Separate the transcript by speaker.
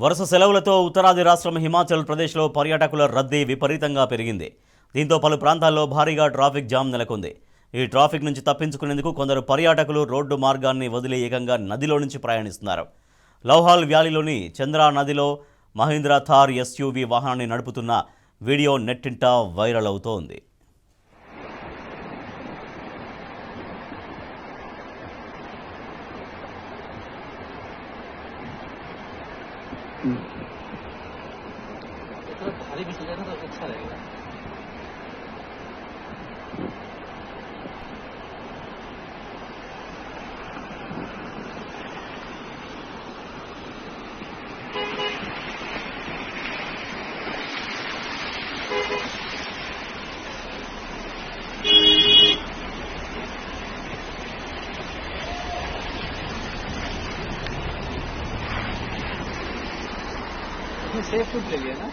Speaker 1: వరుస సెలవులతో ఉత్తరాది రాష్ట్రం హిమాచల్ ప్రదేశ్లో పర్యాటకుల రద్దీ విపరీతంగా పెరిగింది. దీంతో పలు ప్రాంతాల్లో భారీగా ట్రాఫిక్ జామ్ నెలకొంది. ఈ ట్రాఫిక్ నుంచి తప్పించుకునేందుకు కొందరు పర్యాటకులు రోడ్డు మార్గాన్ని వదిలి ఏకంగా నదిలో నుంచి ప్రయాణిస్తున్నారు. లౌహాల్ వ్యాలీలోని చంద్రా నదిలో మహీంద్రా థార్ ఎస్యూవీ వాహనాన్ని నడుపుతున్న వీడియో నెట్టింట వైరల్ అవుతోంది.
Speaker 2: थोड़ा भारी भी चल जाए ना तो अच्छा रहेगा। सेफ फूड ले लिया ना।